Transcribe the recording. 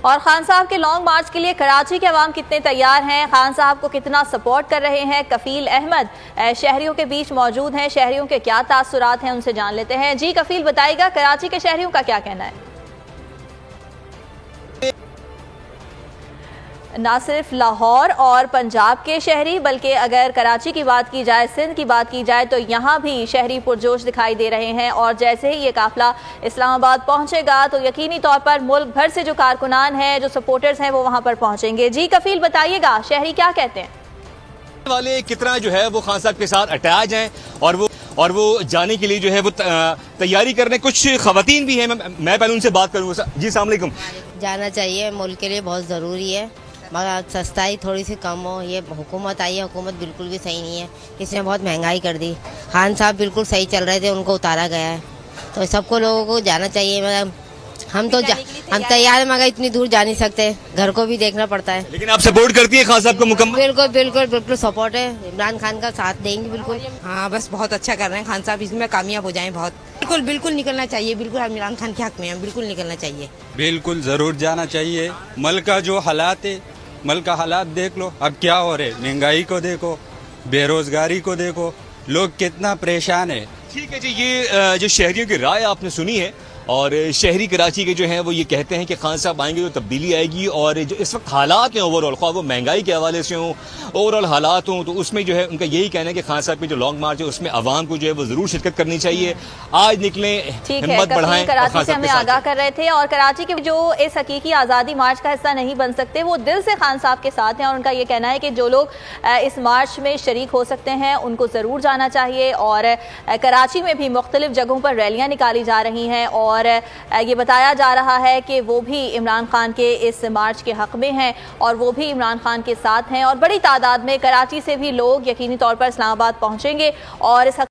اور خان صاحب کے لانگ مارچ کے لیے کراچی کے عوام کتنے تیار ہیں، خان صاحب کو کتنا سپورٹ کر رہے ہیں؟ کفیل احمد شہریوں کے بیچ موجود ہیں، شہریوں کے کیا تاثرات ہیں ان سے جان لیتے ہیں۔ جی کفیل بتائیے گا کراچی کے شہریوں کا کیا کہنا ہے؟ نہ صرف لاہور اور پنجاب کے شہری بلکہ اگر کراچی کی بات کی جائے، سندھ کی بات کی جائے تو یہاں بھی شہری پرجوش دکھائی دے رہے ہیں، اور جیسے ہی یہ قافلہ اسلام آباد پہنچے گا تو یقینی طور پر ملک بھر سے جو کارکنان ہیں، جو سپورٹرز ہیں، وہ وہاں پر پہنچیں گے۔ جی کفیل بتائیے گا شہری کیا کہتے ہیں؟ والے کتنا جو ہے وہ خان صاحب کے ساتھ اٹیچ ہیں اور وہ جانے کے لیے جو ہے وہ تیاری کر رہے ہیں۔ کچھ خواتین بھی ہیں، میں پہلے ان سے بات کروں گا۔ جی السلام علیکم۔ جانا چاہیے، ملک کے لیے بہت ضروری ہے، مگر سستائی تھوڑی سی کم ہو۔ یہ حکومت آئی ہے، حکومت بالکل بھی صحیح نہیں ہے، اس نے بہت مہنگائی کر دی۔ خان صاحب بالکل صحیح چل رہے تھے، ان کو اتارا گیا ہے، تو سب کو لوگوں کو جانا چاہیے۔ مگر ہم تیار ہیں، مگر اتنی دور جا نہیں سکتے، گھر کو بھی دیکھنا پڑتا ہے۔ لیکن آپ سپورٹ کرتی ہیں خان صاحب کو مکمل؟ بالکل بالکل بالکل سپورٹ ہے، عمران خان کا ساتھ دیں گے بالکل۔ ہاں بس بہت اچھا کر رہے ہیں خان صاحب، اس میں کامیاب ہو جائیں بہت۔ بالکل بالکل نکلنا چاہیے، بالکل عمران خان کے حق میں ہیں، بالکل نکلنا چاہیے۔ بالکل ضرور جانا چاہیے۔ ملک کا جو حالات ہے، ملک کا حالات دیکھ لو اب کیا ہو رہے، مہنگائی کو دیکھو، بے روزگاری کو دیکھو، لوگ کتنا پریشان ہے۔ ٹھیک ہے جی، یہ جو شہریوں کی رائے آپ نے سنی ہے، اور شہری کراچی کے جو ہیں وہ یہ کہتے ہیں کہ خان صاحب آئیں گے تو تبدیلی آئے گی، اور جو اس وقت حالات ہیں اوور آل، خواہ وہ مہنگائی کے حوالے سے ہوں، اوور آل حالات ہوں، تو اس میں جو ہے ان کا یہی کہنا ہے کہ خان صاحب کی جو لانگ مارچ ہے اس میں عوام کو جو ہے وہ ضرور شرکت کرنی چاہیے۔ آج نکلیں، ہمت بڑھائیں۔ کراچی سے ہمیں آگاہ کر رہے تھے، اور کراچی کے جو اس حقیقی آزادی مارچ کا حصہ نہیں بن سکتے وہ دل سے خان صاحب کے ساتھ ہیں، اور ان کا یہ کہنا ہے کہ جو لوگ اس مارچ میں شریک ہو سکتے ہیں ان کو ضرور جانا چاہیے۔ اور کراچی میں بھی مختلف جگہوں پر ریلیاں نکالی جا رہی ہیں، اور یہ بتایا جا رہا ہے کہ وہ بھی عمران خان کے اس مارچ کے حق میں ہیں، اور وہ بھی عمران خان کے ساتھ ہیں، اور بڑی تعداد میں کراچی سے بھی لوگ یقینی طور پر اسلام آباد پہنچیں گے اور اس